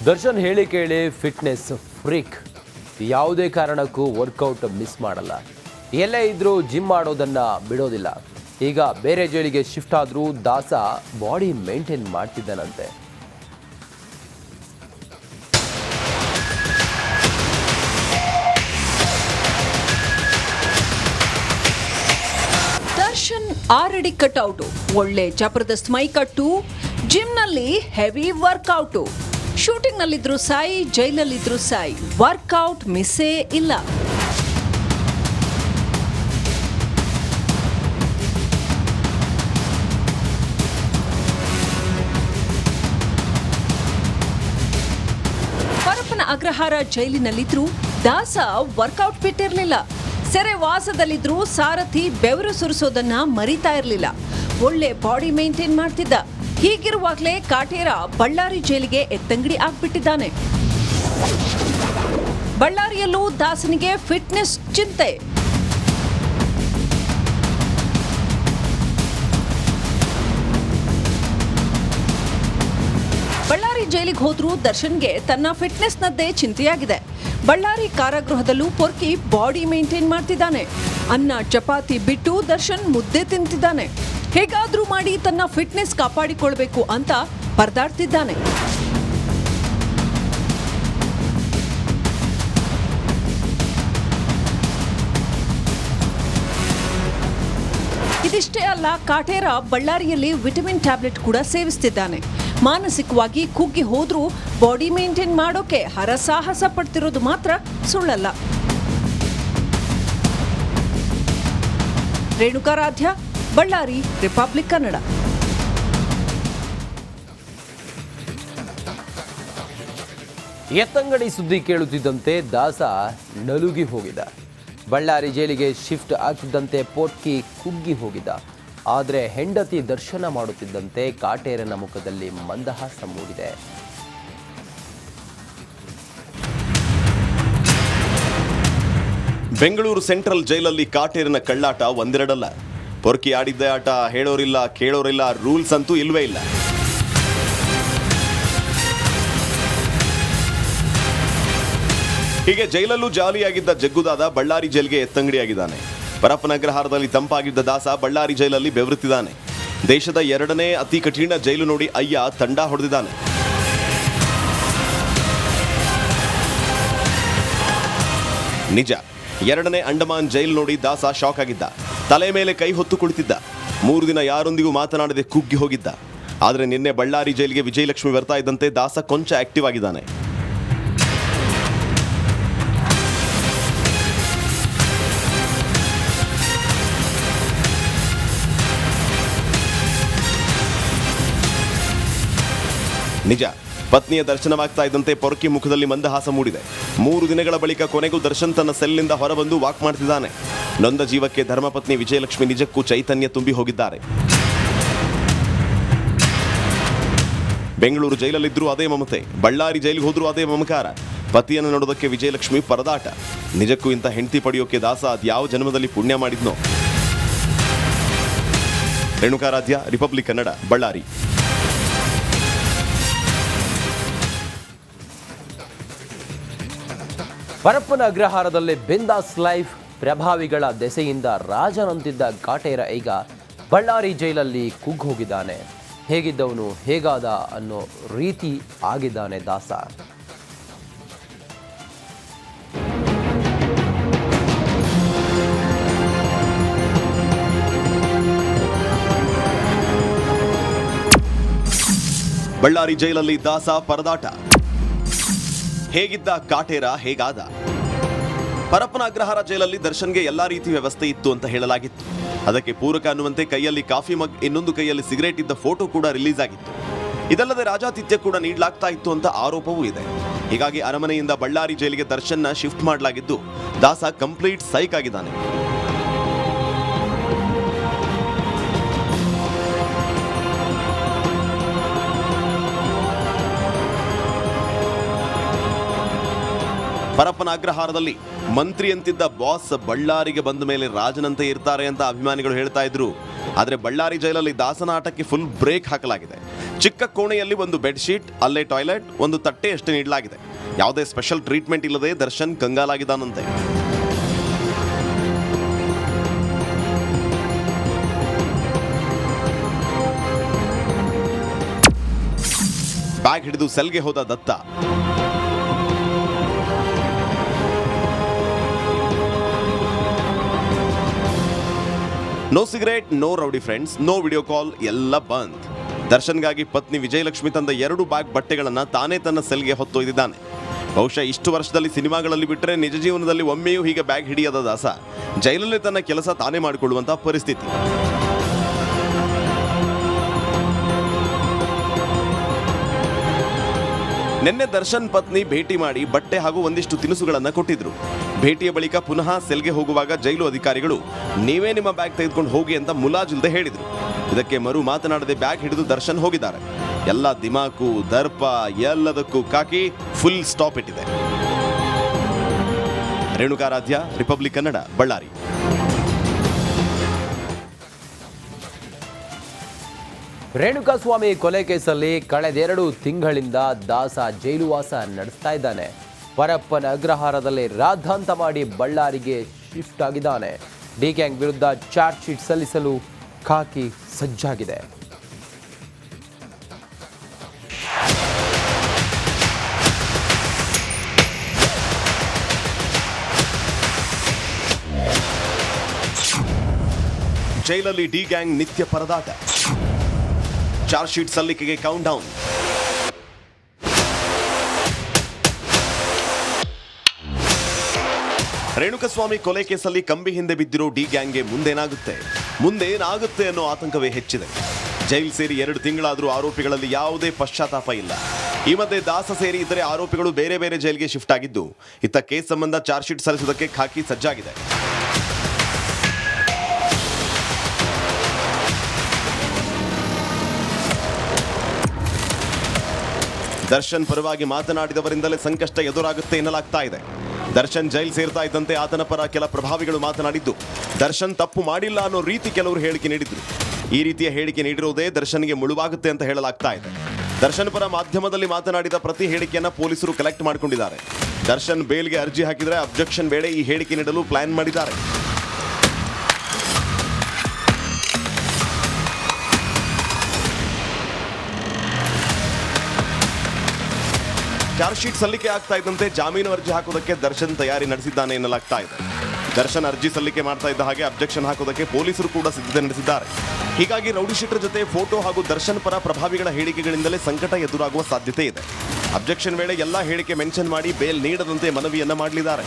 ದರ್ಶನ್ ಹೇಳಿ ಕೇಳಿ fitness freak, ಯಾವುದೇ ಕಾರಣಕ್ಕೂ ವರ್ಕೌಟ್ ಮಿಸ್ ಮಾಡಲ್ಲ. ಎಲ್ಲೇ ಇದ್ರೂ ಜಿಮ್ ಮಾಡೋದನ್ನ ಬಿಡೋದಿಲ್ಲ. ಈಗ ಬೇರೆ ಜೈಲಿಗೆ ಶಿಫ್ಟ್ ಆದ್ರೂ ದಾಸ ಬಾಡಿ ಮೇಂಟೈನ್ ಮಾಡ್ತಿದ್ದಾನಂತೆ. ದರ್ಶನ್ 6 ಅಡಿ ಕಟ್ಔಟು, ಒಳ್ಳೆ ಜಬರ್ದಸ್ತ್ ಮೈಕಟ್ಟು, ಜಿಮ್ನಲ್ಲಿ ಹೆವಿ ವರ್ಕೌಟು. ಶೂಟಿಂಗ್ನಲ್ಲಿದ್ರು ಸಾಯಿ, ಜೈಲಲ್ಲಿದ್ರು ಸಾಯಿ, ವರ್ಕೌಟ್ ಮಿಸ್ಸೇ ಇಲ್ಲ. ಪರಪ್ಪನ ಅಗ್ರಹಾರ ಜೈಲಿನಲ್ಲಿದ್ರು ದಾಸ ವರ್ಕೌಟ್ ಬಿಟ್ಟಿರಲಿಲ್ಲ. ಸೆರೆ ವಾಸದಲ್ಲಿದ್ರು ಸಾರಥಿ ಬೆವರು ಸುರಿಸೋದನ್ನ ಮರಿತಾ ಇರಲಿಲ್ಲ. ಒಳ್ಳೆ ಬಾಡಿ ಮೇಂಟೈನ್ ಮಾಡ್ತಿದ್ದ. ಹೀಗಿರುವಾಗಲೇ ಕಾಟೇರ ಬಳ್ಳಾರಿ ಜೈಲಿಗೆ ಎತ್ತಂಗಡಿ ಆಗ್ಬಿಟ್ಟಿದ್ದಾನೆ. ಬಳ್ಳಾರಿಯಲ್ಲೂ ದಾಸನಿಗೆ ಫಿಟ್ನೆಸ್ ಚಿಂತೆ. ಬಳ್ಳಾರಿ ಜೈಲಿಗೆ ಹೋದ್ರೂ ದರ್ಶನ್ಗೆ ತನ್ನ ಫಿಟ್ನೆಸ್ನದ್ದೇ ಚಿಂತೆಯಾಗಿದೆ. ಬಳ್ಳಾರಿ ಕಾರಾಗೃಹದಲ್ಲೂ ಪೊರ್ಕಿ ಬಾಡಿ ಮೇಂಟೈನ್ ಮಾಡ್ತಿದ್ದಾನೆ. ಅನ್ನ ಚಪಾತಿ ಬಿಟ್ಟು ದರ್ಶನ್ ಮುದ್ದೆ ತಿಂತಿದ್ದಾನೆ. ಹೇಗಾದ್ರೂ ಮಾಡಿ ತನ್ನ ಫಿಟ್ನೆಸ್ ಕಾಪಾಡಿಕೊಳ್ಬೇಕು ಅಂತ ಪರದಾಡ್ತಿದ್ದಾನೆ. ಇದಿಷ್ಟೇ ಅಲ್ಲ, ಕಾಟೇರ ಬಳ್ಳಾರಿಯಲ್ಲಿ ವಿಟಮಿನ್ ಟ್ಯಾಬ್ಲೆಟ್ ಕೂಡ ಸೇವಿಸ್ತಿದ್ದಾನೆ. ಮಾನಸಿಕವಾಗಿ ಕುಗ್ಗಿ ಹೋದ್ರೂ ಬಾಡಿ ಮೇಂಟೈನ್ ಮಾಡೋಕೆ ಹರಸಾಹಸ ಪಡ್ತಿರೋದು ಮಾತ್ರ ಸುಳ್ಳಲ್ಲ. ರೇಣುಕಾರಾಧ್ಯ, ಬಳ್ಳಾರಿ, ರಿಪಬ್ಲಿಕ್ ಕನ್ನಡ. ಎತ್ತಂಗಡಿ ಸುದ್ದಿ ಕೇಳುತ್ತಿದ್ದಂತೆ ದಾಸ ನಲುಗಿ ಹೋಗಿದ್ದ. ಬಳ್ಳಾರಿ ಜೈಲಿಗೆ ಶಿಫ್ಟ್ ಆಗ್ತಿದ್ದಂತೆ ಪೊಟ್ಕಿ ಕುಗ್ಗಿ ಹೋಗಿದ್ದ. ಆದರೆ ಹೆಂಡತಿ ದರ್ಶನ ಮಾಡುತ್ತಿದ್ದಂತೆ ಕಾಟೇರನ ಮುಖದಲ್ಲಿ ಮಂದಹಾಸ ಮೂಡಿದೆ. ಬೆಂಗಳೂರು ಸೆಂಟ್ರಲ್ ಜೈಲಲ್ಲಿ ಕಾಟೇರನ ಕಳ್ಳಾಟ ಒಂದೆರಡಲ್ಲ. ಪೊರ್ಕಿ ಆಡಿದ್ದ ಆಟ ಹೇಳೋರಿಲ್ಲ, ಕೇಳೋರಿಲ್ಲ, ರೂಲ್ಸ್ ಅಂತೂ ಇಲ್ವೇ ಇಲ್ಲ. ಹೀಗೆ ಜೈಲಲ್ಲೂ ಜಾಲಿಯಾಗಿದ್ದ ಜಗ್ಗುದಾದ ಬಳ್ಳಾರಿ ಜೈಲ್ಗೆ ಎತ್ತಂಗಡಿಯಾಗಿದ್ದಾನೆ. ಪರಪ್ಪನ ಅಗ್ರಹಾರದಲ್ಲಿ ತಂಪಾಗಿದ್ದ ದಾಸ ಬಳ್ಳಾರಿ ಜೈಲಲ್ಲಿ ಬೆವರುತ್ತಿದ್ದಾನೆ. ದೇಶದ 2ನೇ ಅತಿ ಕಠಿಣ ಜೈಲು ನೋಡಿ ಅಯ್ಯ ತಂಡ ಹೊಡೆದಿದ್ದಾನೆ. ನಿಜ, 2ನೇ ಅಂಡಮಾನ್ ಜೈಲು ನೋಡಿ ದಾಸ ಶಾಕ್ ಆಗಿದ್ದ. ತಲೆ ಮೇಲೆ ಕೈ ಹೊತ್ತು ಕುಳಿತಿದ್ದ. 3 ದಿನ ಯಾರೊಂದಿಗೂ ಮಾತನಾಡದೆ ಕುಗ್ಗಿ ಹೋಗಿದ್ದ. ಆದರೆ ನಿನ್ನೆ ಬಳ್ಳಾರಿ ಜೈಲಿಗೆ ವಿಜಯಲಕ್ಷ್ಮಿ ಬರ್ತಾ ಇದ್ದಂತೆ ದಾಸ ಕೊಂಚ ಆಕ್ಟಿವ್ ಆಗಿದ್ದಾನೆ. ನಿಜ, ಪತ್ನಿಯ ದರ್ಶನವಾಗ್ತಾ ಇದ್ದಂತೆ ಪೊರ್ಕಿ ಮುಖದಲ್ಲಿ ಮಂದಹಾಸ ಮೂಡಿದೆ. 3 ದಿನಗಳ ಬಳಿಕ ಕೊನೆಗೂ ದರ್ಶನ್ ತನ್ನ ಸೆಲ್ನಿಂದ ಹೊರಬಂದು ವಾಕ್ ಮಾಡ್ತಿದ್ದಾನೆ. ನೊಂದ ಜೀವಕ್ಕೆ ಧರ್ಮಪತ್ನಿ ವಿಜಯಲಕ್ಷ್ಮಿ ನಿಜಕ್ಕೂ ಚೈತನ್ಯ ತುಂಬಿ ಹೋಗಿದ್ದಾರೆ. ಬೆಂಗಳೂರು ಜೈಲಲ್ಲಿದ್ರೂ ಅದೇ ಮಮತೆ, ಬಳ್ಳಾರಿ ಜೈಲಿಗೆ ಹೋದ್ರೂ ಅದೇ ಮಮಕಾರ. ಪತಿಯನ್ನು ನೋಡೋದಕ್ಕೆ ವಿಜಯಲಕ್ಷ್ಮಿ ಪರದಾಟ. ನಿಜಕ್ಕೂ ಇಂಥ ಹೆಂಡತಿ ಪಡೆಯೋಕೆ ದಾಸ ಅದ್ಯಾವ ಜನ್ಮದಲ್ಲಿ ಪುಣ್ಯ ಮಾಡಿದ್ನೋ. ರೇಣುಕಾರಾಧ್ಯ, ರಿಪಬ್ಲಿಕ್ ಕನ್ನಡ, ಬಳ್ಳಾರಿ. ಪರಪ್ಪನ ಅಗ್ರಹಾರದಲ್ಲಿ ಬಿಂದಾಸ್ ಲೈಫ್, ಪ್ರಭಾವಿಗಳ ದೆಸೆಯಿಂದ ರಾಜನಂತಿದ್ದ ಕಾಟೇರ ಈಗ ಬಳ್ಳಾರಿ ಜೈಲಲ್ಲಿ ಕುಗ್ಗೋಗಿದ್ದಾನೆ. ಹೇಗಿದ್ದವನು ಹೇಗಾದ ಅನ್ನೋ ರೀತಿ ಆಗಿದ್ದಾನೆ ದಾಸ. ಬಳ್ಳಾರಿ ಜೈಲಲ್ಲಿ ದಾಸ ಪರದಾಟ. ಹೇಗಿದ್ದ ಕಾಟೇರ ಹೇಗಾದ? ಪರಪ್ಪನ ಅಗ್ರಹಾರ ಜೈಲಲ್ಲಿ ದರ್ಶನ್ಗೆ ಎಲ್ಲಾ ರೀತಿ ವ್ಯವಸ್ಥೆ ಇತ್ತು ಅಂತ ಹೇಳಲಾಗಿತ್ತು. ಅದಕ್ಕೆ ಪೂರಕ ಅನ್ನುವಂತೆ ಕೈಯಲ್ಲಿ ಕಾಫಿ ಮಗ್, ಇನ್ನೊಂದು ಕೈಯಲ್ಲಿ ಸಿಗರೇಟ್ ಇದ್ದ ಫೋಟೋ ಕೂಡ ರಿಲೀಸ್ ಆಗಿತ್ತು. ಇದಲ್ಲದೆ ರಾಜಾತಿಥ್ಯ ಕೂಡ ನೀಡಲಾಗ್ತಾ ಇತ್ತು ಅಂತ ಆರೋಪವೂ ಇದೆ. ಹೀಗಾಗಿ ಅರಮನೆಯಿಂದ ಬಳ್ಳಾರಿ ಜೈಲಿಗೆ ದರ್ಶನ್ನ ಶಿಫ್ಟ್ ಮಾಡಲಾಗಿದ್ದು ದಾಸ ಕಂಪ್ಲೀಟ್ ಸೈಕ್ ಆಗಿದ್ದಾನೆ. ಪರಪ್ಪನ ಅಗ್ರಹಾರದಲ್ಲಿ ಮಂತ್ರಿ ಅಂತಿದ್ದ ಬಾಸ್ ಬಳ್ಳಾರಿಗೆ ಬಂದ ಮೇಲೆ ರಾಜನಂತೆ ಇರ್ತಾರೆ ಅಂತ ಅಭಿಮಾನಿಗಳು ಹೇಳ್ತಾ ಇದ್ರು. ಆದರೆ ಬಳ್ಳಾರಿ ಜೈಲಲ್ಲಿ ದಾಸನ ಆಟಕ್ಕೆ ಫುಲ್ ಬ್ರೇಕ್ ಹಾಕಲಾಗಿದೆ. ಚಿಕ್ಕ ಕೋಣೆಯಲ್ಲಿ ಒಂದು ಬೆಡ್ಶೀಟ್, ಅಲ್ಲೇ ಟಾಯ್ಲೆಟ್, ಒಂದು ತಟ್ಟೆ ಅಷ್ಟೇ ನೀಡಲಾಗಿದೆ. ಯಾವುದೇ ಸ್ಪೆಷಲ್ ಟ್ರೀಟ್ಮೆಂಟ್ ಇಲ್ಲದೆ ದರ್ಶನ್ ಕಂಗಾಲಾಗಿದ್ದಾನಂತೆ. ಬ್ಯಾಗ್ ಹಿಡಿದು ಸೆಲ್ಗೆ ಹೋದ Datta. No cigarette, no rowdy friends, no video call, ಎಲ್ಲ ಬಂದ್. ದರ್ಶನ್ಗಾಗಿ ಪತ್ನಿ ವಿಜಯಲಕ್ಷ್ಮಿ ತಂದ 2 ಬ್ಯಾಗ್ ಬಟ್ಟೆಗಳನ್ನ ತಾನೇ ತನ್ನ ಸೆಲ್ಗೆ ಹೊತ್ತೊಯ್ದಿದ್ದಾನೆ. ಬಹುಶಃ ಇಷ್ಟು ವರ್ಷದಲ್ಲಿ ಸಿನಿಮಾಗಳಲ್ಲಿ ಬಿಟ್ಟರೆ ನಿಜ ಜೀವನದಲ್ಲಿ ಒಮ್ಮೆಯೂ ಹೀಗೆ ಬ್ಯಾಗ್ ಹಿಡಿಯದ ದಾಸ ಜೈಲಲ್ಲೇ ತನ್ನ ಕೆಲಸ ತಾನೇ ಮಾಡಿಕೊಳ್ಳುವಂತಹ ಪರಿಸ್ಥಿತಿ. ನಿನ್ನೆ ದರ್ಶನ್ ಪತ್ನಿ ಭೇಟಿ ಮಾಡಿ ಬಟ್ಟೆ ಹಾಗೂ ಒಂದಿಷ್ಟು ತಿನಿಸುಗಳನ್ನ ಕೊಟ್ಟಿದ್ರು. ಭೇಟಿಯ ಬಳಿಕ ಪುನಃ ಸೆಲ್ಗೆ ಹೋಗುವಾಗ ಜೈಲು ಅಧಿಕಾರಿಗಳು ನೀವೇ ನಿಮ್ಮ ಬ್ಯಾಗ್ ತೆಗೆದುಕೊಂಡು ಹೋಗಿ ಅಂತ ಮುಲಾಜಿಲ್ದೆ ಹೇಳಿದ್ರು. ಇದಕ್ಕೆ ಮರು ಮಾತನಾಡದೆ ಬ್ಯಾಗ್ ಹಿಡಿದು ದರ್ಶನ್ ಹೋಗಿದ್ದಾರೆ. ಎಲ್ಲ ದಿಮಾಕು, ದರ್ಪ ಎಲ್ಲದಕ್ಕೂ ಕಾಕಿ ಫುಲ್ ಸ್ಟಾಪ್ ಇಟ್ಟಿದೆ. ರೇಣುಕಾರಾಧ್ಯ, ರಿಪಬ್ಲಿಕ್ ಕನ್ನಡ, ಬಳ್ಳಾರಿ. ರೇಣುಕಾಸ್ವಾಮಿ ಕೊಲೆ ಕೇಸಲ್ಲಿ ಕಳೆದ2 ತಿಂಗಳಿಂದ ದಾಸ ಜೈಲುವಾಸ ನಡೆಸ್ತಾ ಇದ್ದಾನೆ. ಪರಪ್ಪನ ಅಗ್ರಹಾರದಲ್ಲಿ ರಾದ್ಧಾಂತ ಮಾಡಿ ಬಳ್ಳಾರಿಗೆ ಶಿಫ್ಟ್ ಆಗಿದ್ದಾನೆ. ಡಿ ಗ್ಯಾಂಗ್ ವಿರುದ್ಧ ಚಾರ್ಜ್ ಶೀಟ್ ಸಲ್ಲಿಸಲು ಖಾಕಿ ಸಜ್ಜಾಗಿದೆ. ಜೈಲಲ್ಲಿ ಡಿ ಗ್ಯಾಂಗ್ ನಿತ್ಯ ಪರದಾಟ. ಚಾರ್ಜ್ ಶೀಟ್ ಸಲ್ಲಿಕೆಗೆ ಕೌಂಟ್ ಡೌನ್. ರೇಣುಕಸ್ವಾಮಿ ಕೊಲೆ ಕೇಸಲ್ಲಿ ಕಂಬಿ ಹಿಂದೆ ಬಿದ್ದಿರೋ ಡಿ ಗ್ಯಾಂಗ್ಗೆ ಮುಂದೇನಾಗುತ್ತೆ ಅನ್ನೋ ಆತಂಕವೇ ಹೆಚ್ಚಿದೆ. ಜೈಲ್ ಸೇರಿ 2 ತಿಂಗಳಾದರೂ ಆರೋಪಿಗಳಲ್ಲಿ ಯಾವುದೇ ಪಶ್ಚಾತ್ತಾಪ ಇಲ್ಲ. ಈ ಮಧ್ಯೆ ದಾಸ ಸೇರಿ ಇತರೆ ಆರೋಪಿಗಳು ಬೇರೆ ಬೇರೆ ಜೈಲ್ಗೆ ಶಿಫ್ಟ್ ಆಗಿದ್ದು, ಇತ್ತ ಕೇಸ್ ಸಂಬಂಧ ಚಾರ್ಜ್ ಶೀಟ್ ಸಲ್ಲಿಸುವುದಕ್ಕೆ ಖಾಕಿ ಸಜ್ಜಾಗಿದೆ. ದರ್ಶನ್ ಪರವಾಗಿ ಮಾತನಾಡಿದವರಿಂದಲೇ ಸಂಕಷ್ಟ ಎದುರಾಗುತ್ತೆ ಎನ್ನಲಾಗ್ತಾ ಇದೆ. ದರ್ಶನ್ ಜೈಲ್ ಸೇರ್ತಾ ಇದ್ದಂತೆ ಆತನ ಪರ ಕೆಲ ಪ್ರಭಾವಿಗಳು ಮಾತನಾಡಿದ್ದು, ದರ್ಶನ್ ತಪ್ಪು ಮಾಡಿಲ್ಲ ಅನ್ನೋ ರೀತಿ ಕೆಲವರು ಹೇಳಿಕೆ ನೀಡಿದ್ರು. ಈ ರೀತಿಯ ಹೇಳಿಕೆ ನೀಡಿರೋದೇ ದರ್ಶನ್ಗೆ ಮುಳುವಾಗುತ್ತೆ ಅಂತ ಹೇಳಲಾಗ್ತಾ ಇದೆ. ದರ್ಶನ್ ಪರ ಮಾಧ್ಯಮದಲ್ಲಿ ಮಾತನಾಡಿದ ಪ್ರತಿ ಹೇಳಿಕೆಯನ್ನ ಪೊಲೀಸರು ಕಲೆಕ್ಟ್ ಮಾಡಿಕೊಂಡಿದ್ದಾರೆ. ದರ್ಶನ್ ಬೇಲ್ಗೆ ಅರ್ಜಿ ಹಾಕಿದರೆ ಅಬ್ಜೆಕ್ಷನ್ ವೇಳೆ ಈ ಹೇಳಿಕೆ ನೀಡಲು ಪ್ಲಾನ್ ಮಾಡಿದ್ದಾರೆ. ಚಾರ್ಜ್ ಶೀಟ್ ಸಲ್ಲಿಕೆ ಆಗ್ತಾ ಇದ್ದಂತೆ ಜಾಮೀನು ಅರ್ಜಿ ಹಾಕೋದಕ್ಕೆ ದರ್ಶನ್ ತಯಾರಿ ನಡೆಸಿದ್ದಾನೆ ಎನ್ನಲಾಗ್ತಾ ಇದೆ. ದರ್ಶನ್ ಅರ್ಜಿ ಸಲ್ಲಿಕೆ ಮಾಡ್ತಾ ಇದ್ದ ಹಾಗೆ ಅಬ್ಜೆಕ್ಷನ್ ಹಾಕೋದಕ್ಕೆ ಪೊಲೀಸರು ಕೂಡ ಸಿದ್ಧತೆ ನಡೆಸಿದ್ದಾರೆ. ಹೀಗಾಗಿ ರೌಡಿ ಶೀಟರ್ ಜೊತೆ ಫೋಟೋ ಹಾಗೂ ದರ್ಶನ್ ಪರ ಪ್ರಭಾವಿಗಳ ಹೇಳಿಕೆಗಳಿಂದಲೇ ಸಂಕಟ ಎದುರಾಗುವ ಸಾಧ್ಯತೆ ಇದೆ. ಅಬ್ಜೆಕ್ಷನ್ ವೇಳೆ ಎಲ್ಲಾ ಹೇಳಿಕೆ ಮೆನ್ಷನ್ ಮಾಡಿ ಬೇಲ್ ನೀಡದಂತೆ ಮನವಿಯನ್ನ ಮಾಡಲಿದ್ದಾರೆ.